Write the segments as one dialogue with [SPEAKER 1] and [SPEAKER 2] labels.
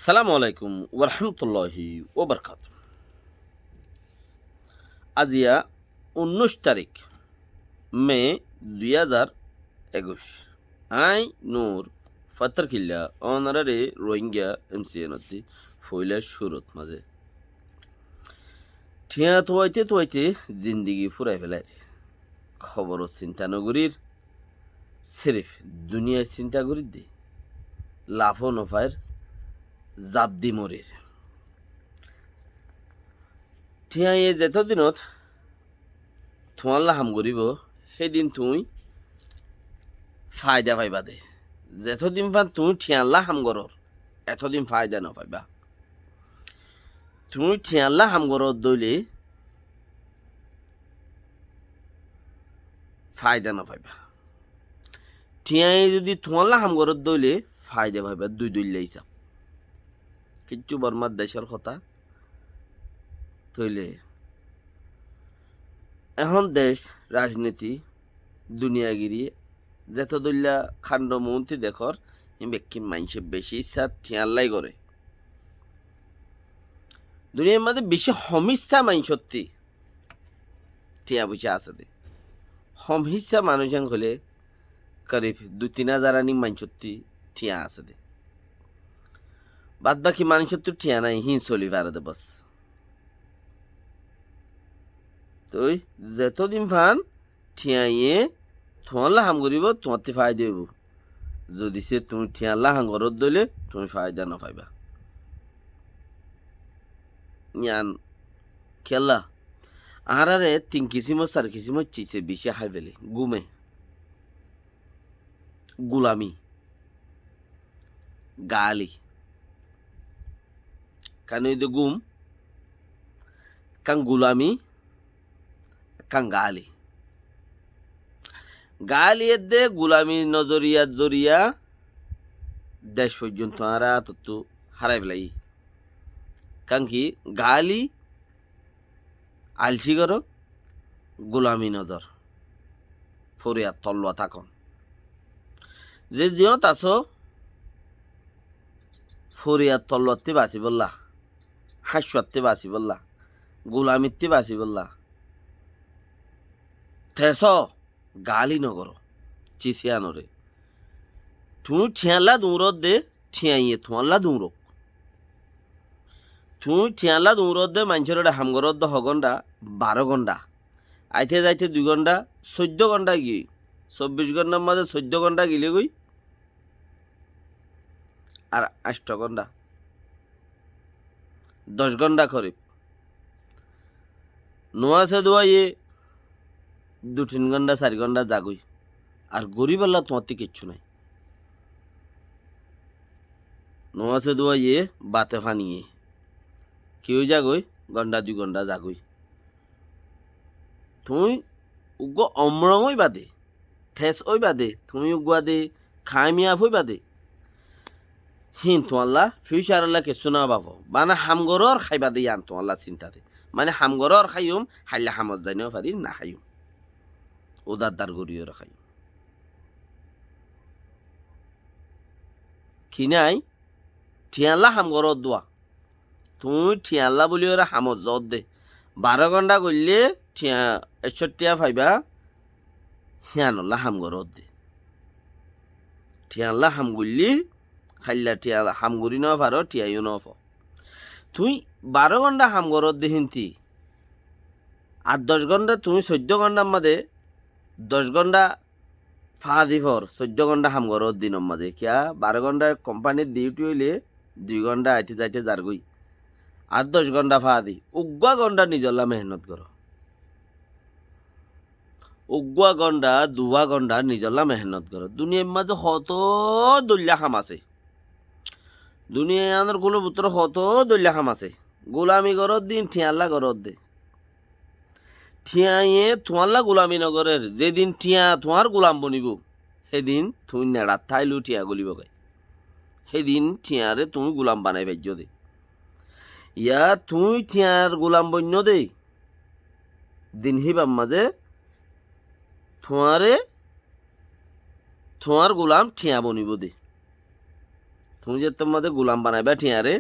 [SPEAKER 1] সালামু আলাইকুম ওরহমতুল্লাহি ওবরকাত। আজিয়া 19 তারিখ মে 2021। আই নূর ফাতর কিল্লা অনারারে রোহিঙ্গা এমসিএনতি ফইলা সুরত মাঝে ঠিয়া তোয়াইতে জিন্দিগি ফুরাই ফেলাইছে। খবর চিন্তা নগরীর সিরিফ দুনিয়ায় চিন্তা করি দে লাফো নফায়ের জাবদি মরির ঠিয়া যেতদিনত তোমাল্লা হাম করিব সেইদিন তুই ফায়দা পাইবা দে। যেতদিন পান তুই ঠিয়াল্লা হাম করর এতদিন ফায়দা নাপাইবা। তুই ঠিয়াল্লা হাম করর দইলে ফায়দা নাপাইবা। ঠিয়াই যদি তোমাল্লা হাম করর দইলে ফায়দা পাইবা দুই দইলে হিসাব। কিচ্ছু বর্মার দেশের কথা তৈলে এখন দেশ রাজনীতি দুনিয়াগিরি যেত দইলা খান্ড মন্ত্রী দেখর ব্যক্তি মানুষের বেশি ইচ্ছা ঠিয়াল্লাই করে। দুনিয়ার মধ্যে বেশি সমস্যা মানুষত্তি টিয়া পয়সা আছে দে। সমস্যা মানুষ হলে করিব 2-3 হাজার আনি মানুষত্তি ঠিয়া আছে দে। বাদ বাকি মানুষত্ব ঠিয়া নাই হিন চলি পারে দে বস। তুই যেতদিন ফান ঠিয়াইয়ে তোমাল্লা হাম করিব তোমার ফায়দা হইব। যদি সে তুমি ঠিয়াল্লা হাম করত দইলে তুমি ফায়দা না পাইবা। ইয়ান খেলা আহারে 3 কিসিম 4 কিসিম চিছে বেশি খাই ফেলে গুমে গুলামি গালি কান গুম কাং গুলামি কাং গালি গালি দে গুলামি নজরিয়া জরিয়া দেশ পর্যন্ত আরা তো হারাই ফেলাই। কারণ কি গালি আলসি কর গোলামি নজর ফরিয়া তল্লা থাকন যে জিয়ত আছো ফরিয়া তল্লাতে বাঁচি বললা হাসতে বাঁচি বললা গোলামিতে বাঁচি বললা থেস গালি নগর চিচিয়া নরে তুই ঠিয়াল্লা দৌড়ত দে ঠিয়াইয়ে তোমাল্লা দৌড়ক। তুই ঠিয়াল্লা দৌড়ত দে মানুষের হামগরত দে 6 ঘন্টা 12 ঘন্টা আইতে যাইতে 2 ঘন্টা 14 ঘন্টা গিয়ে 24 ঘন্টার মাঝে 14 ঘন্টা গিলে গই আর 8 ঘন্টা 10 ঘন্টা করিব নোয়াছে দোয়াইয়ে 2-3 ঘন্টা 4 ঘন্টা জাগুই আর গরিব আল্লাহ তোমার কিচ্ছু নাই। নোয়াছে দোয়াইয়ে বাতে ফানিয়ে কেউ জাগই ঘন্টা 2 ঘন্টা জাগুই তুই উগ্র অমরং ওই বাদে থেস ওই বাদে তুমি উগুয়া দে খামিয়াফ ওই বাদে হিন তোমাল্লা ফিউচার আল্লাহ কিছু না পাবো মানে হামগরর খাইবা দিয়ে আন তোমাল্লা চিন্তাতে মানে হামগরর খাইম হাইলে হামত যাইও পারি না খাইম উদার গরিও খাইম খিনাই ঠিয়াল্লা হামগরত দোয়া তুই ঠিয়াল্লা বলি ওরা হামত যত দে 12 ঘন্টা করলে ঠিয়া 61 পাইবা হিয়ানল্লা হাম গরত দে ঠিয়াল্লা হাম গুললি খাইলা টিয়া হাম গুড়ি ন পারো টিয়াইও ন তুই 12 ঘন্টা হাম গরত দে হিন্তি আর 10 ঘন্টা তুমি 14 ঘন্টার মাঝে 10 ঘন্টা ফা দিবর 14 ঘন্টা হাম গরত দিনের মাঝে কিয়া 12 ঘন্টা কোম্পানির ডিউটি হইলে 2 ঘন্টা আইতে যাইতে যারগই আর 10 ঘন্টা ফা দি উগ্গা ঘন্টা নিজল্লা মেহনত করো উগ্গা ঘন্টা 2 ঘন্টা নিজল্লা মেহনত করো। দুনিয়ার মাঝে কত দল্যা খাম আছে দুনিয়া আনার কোনো পুত্র কত দল্যা খাম আছে গোলামি গরত দিন ঠিয়াল্লা গরত দে ঠিয়াইয়ে তোমাল্লা গোলামি নগরের যেদিন ঠিয়া তোমার গোলাম বনিব সেদিন তুমি নেড়াত ঠাইলু ঠিয়া গলিব গাই সেদিন ঠিয়ারে তুমি গোলাম বানাই ভাজ্য দে ইয়া তুই ঠিয়ার গোলাম বন্য দে দিন হিবাম মাঝে তোমার গোলাম ঠিয়া বনিব দে তুমি যে তোমাদের গোলাম বানাইবা ঠিয়ারে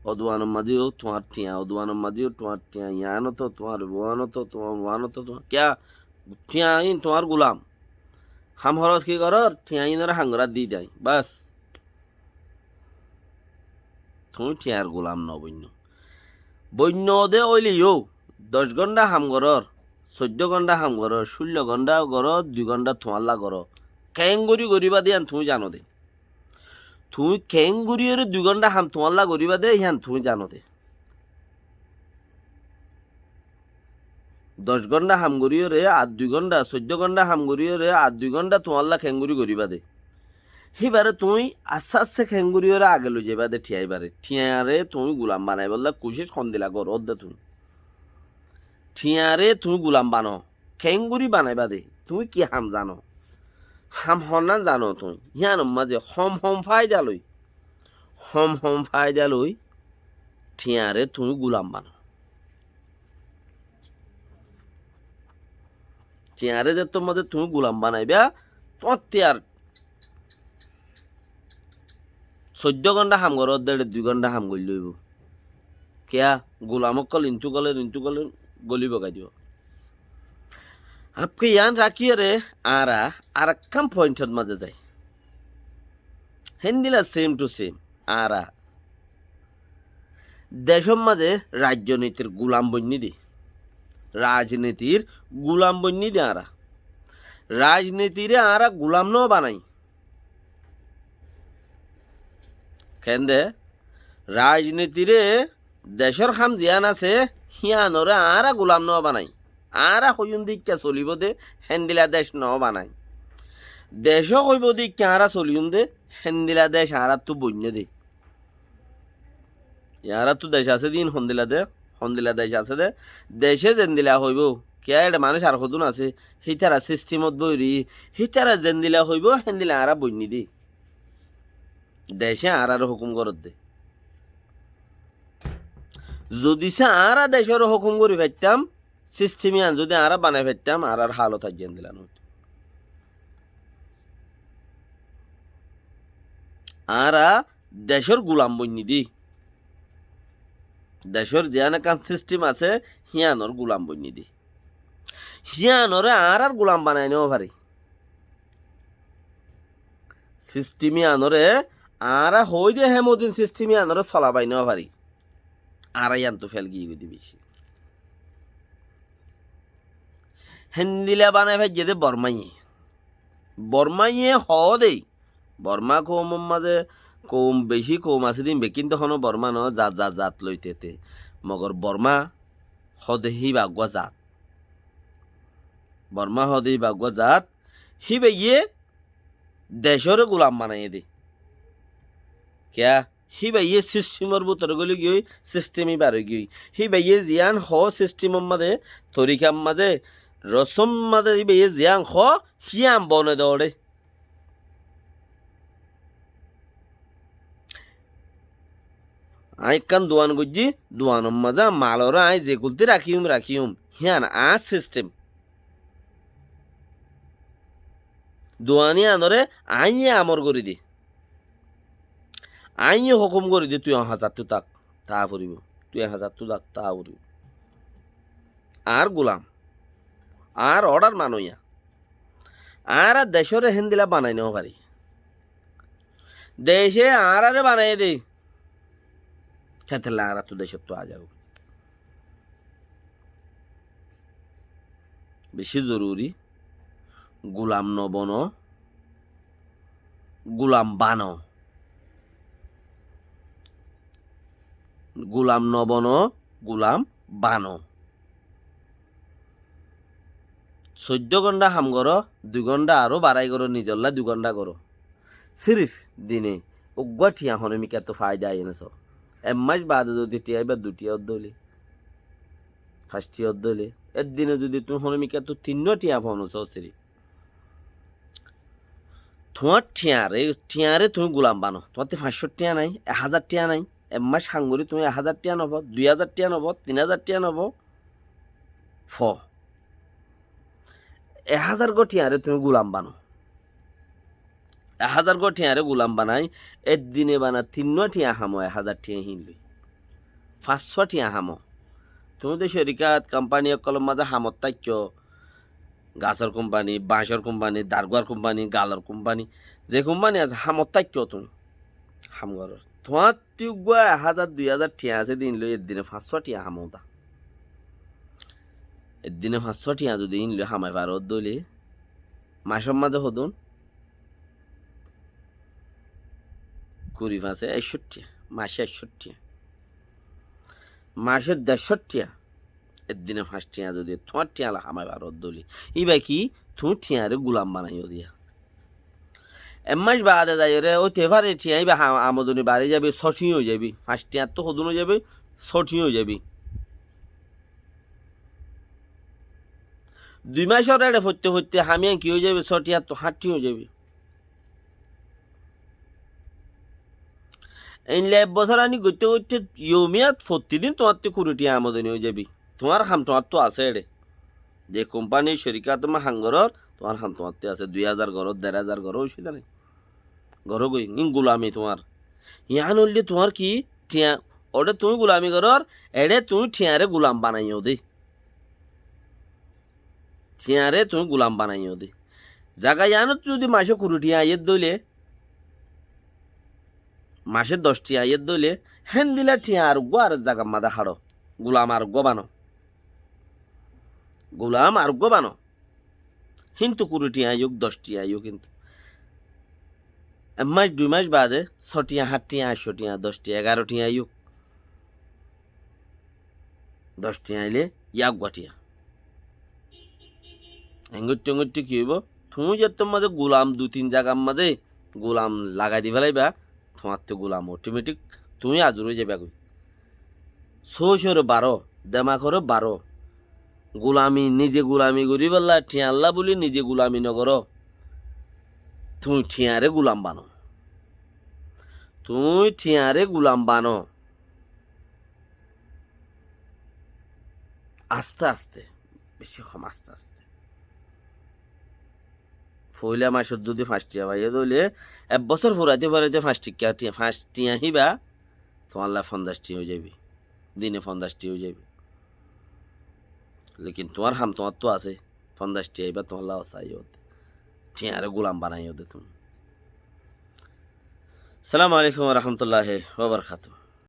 [SPEAKER 1] অদুয়ানোর মাঝেও তোমার ঠিয়া অদুয়ানোর মাঝেও তোমার ঠিয়া ইয়ানো তো তোমার ওয়ানো তো তোমার ওয়ানো তো তোমার ক্যা ঠিয়া ইন তোমার গোলাম হাম হরস কি করর ঠিয়া ইনরা হাঙ্গরা দি দেয় বাস তুমি ঠিয়ার গোলাম ন বন্য দে ওইলিও 10 ঘন্টা হাম গরর 14 ঘন্টা হাম গরর 16 ঘন্টা গরর 2 ঘন্টা তোমাল্লা গর কেঙ্গুরি গরিবা দিয়ান তুমি জানো দে তুমি কেঙ্গুরিয়ের 2 ঘন্টা হাম তোমাল্লা গরিবা দে হিয়ান তুমি জানো দে 10 ঘন্টা হাম গরিয়রে আর 2 ঘন্টা 14 ঘন্টা হাম গরিয়রে আর 2 ঘন্টা তোমাল্লা খেঙ্গুরি গরিবা দে হিবারে তুমি আস্তে আস্তে খেঙ্গুরিয়রে আগে লই যাইবা দে ঠিয়াইবারে ঠিয়ারে তুমি গোলাম বানাই বললা কুশিস খন দিলা গর দে তুমি ঠিয়ারে তুমি গোলাম বানো খেঙ্গুরি বানাইবা দে তুমি কি হাম জানো হাম হন্নান জানো তুমি হিয়ান মাঝে হম ফায়দা লই ঠিয়ারে তুমি গোলাম বানো ঠিয়ারে যে তোমাদের তুমি গোলাম বানাইবা তোমার তিয়ার 14 ঘন্টা হাম গর 2 ঘন্টা হাম গলি লইব কেয়া গোলামক কল ইন্টু কলে গলি বগাই দিব আপকে ইয়ান রাখিয়ে রে আর কাম পয়েন্টত মাঝে যায় হেন্দিলা সেম টু সেম দেশের মাঝে রাজনীতির গোলাম বন্যি দি রাজনীতির গোলাম বন্যি দি রাজনীতিরে গোলাম ন বানাই কেন্দে রাজনীতিরে দেশের খাম জিয়ান আছে হিয়ানরে গোলাম ন বানাই হইন দিকা চলিব দে হেন্দিলা দেশ ন বানাই দেশ কইব দিকা চলিউন দে হেন্দিলা দেশ তো বন্য দে ইয়ারা তো দেশ আছে দিন হন্দিলা দেশ আছে দে দেশে যেন দিলা হইব কে এটা মানুষ আর কদুন আছে হিতারা সিস্টেমত বইরি হিতারা যেন দিলা হইব হেন্দিলা বন্য দি দেশে হুকুম করত দে যদি সে দেশের হুকুম করি ফেলতাম সিস্টেমিয়ান যদি বানাই ফেলতাম হালত যেন দিলাম দেশের গোলাম বন্যি দি দেশের যেন কান সিস্টেম আছে হিয়ানর গোলাম বন্যি দি হিয়ানরে গোলাম বানাই নেওয়া পারি সিস্টেমিয়ানরে হই দে হেমদিন সিস্টেমিয়ানরে চলাবাই নেওয়া পারি ইয়ান তো ফেল গিয়ে দিবি হেন্দিলা বানাই ভাই দে বর্মাইয়ে দেই বর্মা কৌম মাঝে কৌম বেশি কৌম আছে দিন কিন্তু হনো বর্মা ন জাত লইতে মগর বর্মা হদেহি বাগুয়া জাত বর্মা হদেহি বাগুয়া জাত হি বেয়ে দেশরে গোলাম বানাইয়ে দে কেয়া হি বাইয়ে সিস্টেমর ভিতরে গলি গিয়ে সিস্টেমই বারো গিয়ে হি বাইয়ে জিয়ান সিস্টেমর মাঝে তরিকার মাঝে রসম মাঝে হি বাইয়ে জিয়ান হিয়াম বনে দৌড়ে কান দোয়ান গুজি দোয়ানোর মাঝে মালরা যে গুলতে রাখিউম হিয়ান সিস্টেম দোয়ানি আনরে আমর করি দি হুকুম করি দি তুই 1000 তো তাক তা ফুরিব তুই 1000 তো তাক তা ফুরিব গোলাম অর্ডার মানইয়া দেশরে হেন্দিলা বানাই নেওয়া পারি দেশে বানাই দে খেতেলে তো দেশের তো আজ বেশি জরুরি গোলাম নবন গোলাম বানো গোলাম নবন গোলাম বানো 14 ঘন্টা হাম করো 2 ঘন্টা বাড়াই করো নিজল্লা 2 ঘন্টা করো সিরিফ দিনে উগ্গা ঠিয়া হনমিকা তো ফায়দা এনেছ মাস বাদে যদি টিয়া বা 2টি অর্ধলি 5টি অর্ধলি দিনে যদি তুমি হনমিকা তো 3 টিয়া ফোনছ সিরি তোমার ঠিয়ারে তুমি গোলাম বানো তোমার 500 টিয়া নাই 1000 টিয়া নাই মাস সাঙ্গরি তুমি 1000 টিয়া নব 2000 টিয়া নব 3000 টিয়া নব 1000 গো টিয়ারে তুমি গোলাম বানো 1000 গো টিয়ারে গুলাম বানাই একদিনে বানা 3 টিয়া হামো 1000 টিয়া হিনলি 500 টিয়া হামো তুমি তো শরিকাত কোম্পানি কলম মাঝে হামত তাক্য গাছর কোম্পানি বাঁশর কোম্পানি দারগুয়ার কোম্পানি গালর কোম্পানি যে কোম্পানি আছে হামত তাক্য তুমি হামগর তোমার তুই 1000 2000 টিয়া আছে দিন লই একদিনে 500 টিয়া হামো দা একদিনে 500 টিয়া যদি ইনলে হামাই পারো দলি মাসের মাঝে হদুন 20 5 61 মাসে 61 মাসে 150 একদিনে 5 টিয়া যদি তোমার টিয়া হামাই পারো দলি ইবা কি তুমি টিয়ারে গুলাম বানাইও দিয়া এমাস বাদে যাই রে ওই তেভারে টিয়া ইবা আমদনি বাড়ি যাবে সঠিং হয়ে যাবি 5 টিয়া তো হদুন হয়ে যাবে সঠিং হয়ে যাবি 2 মাসের এড়ে ফরতে ফরতে হামিয়া কি হয়ে যাবে 6 টিয়া তো 8 হয়ে যাবে এই ল্যাব বছর আনি গইতে গইতে ইয়মিয়াত প্রতিদিন তোমার তো 20 টিয়া আমদনি হয়ে যাবি তোমার হাম তোমার তো আছে এড়ে যে কোম্পানির শরিকা তোমার হাঙ্গরর তোমার হাম তোমার তো আছে 2000 ঘর 1500 ঘর হইছে না ঘর গই ইন গুলামি তোমার ইয়ান হইলে তোমার কি টিয়া ওটা তুমি গুলামি করর এড়ে তুমি টিয়ারে গুলাম বানাইও দে টিয়ারে তুমি গুলাম বানাইও দে জায়গা জানো যদি মাসে 20 টিয়া আইয়ের দইলে মাসে 10 টিয়া আইয়ের দইলে হেন দিলা টিয়া আর গো আর জায়গা মাদা হাড়ো গুলাম আর গো বানো গোলাম আর গো বানো কিন্তু 20 টিয়া আইয়ুক 10 টিয়া আইয়ুক কিন্তু মাস 2 মাস বাদে 6 টিয়া 8 টিয়া 8 টিয়া 10 টিয়া 11 টিয়া আইয়ুক 10 টিয়া আইলে ইয়াক গটিয়া এঙ্গুত্তি কি হইব তুমি যে তোর মাঝে গোলাম 2-3 জায়গার মাঝে গোলাম লাগাই দি ফেলাইবা তোমার তো গোলাম অটোমেটিক তুমি আজর হয়ে যাবে আগুই সৌসরে 12 দেমাখরে 12 গোলামি নিজে গোলামি করি বললা ঠিয়াল্লা বলি নিজে গোলামি নগর তুমি ঠিয়ারে গোলাম বানো তুমি ঠিয়ারে গোলাম বানো আস্তে আস্তে বেশি কম আস্তে আস্তে ফইলা মাসত যদি 5 টিয়া পাইয়া দইলে 1 বছর ফুরাইতে ফুরাইতে 5 টিয়া হিবা তোমার লা 50 টি হয়ে যাবি দিনে 50 টি হয়ে যাবি লেকিন তোমার হাম তোমার তো আছে 50 টি আইবা তোমার লা চাইও টিয়ারে গোলাম বানাইও দে তুমি। আসসালামু আলাইকুম ওয়া রাহমাতুল্লাহি ওয়া বারাকাতুহু।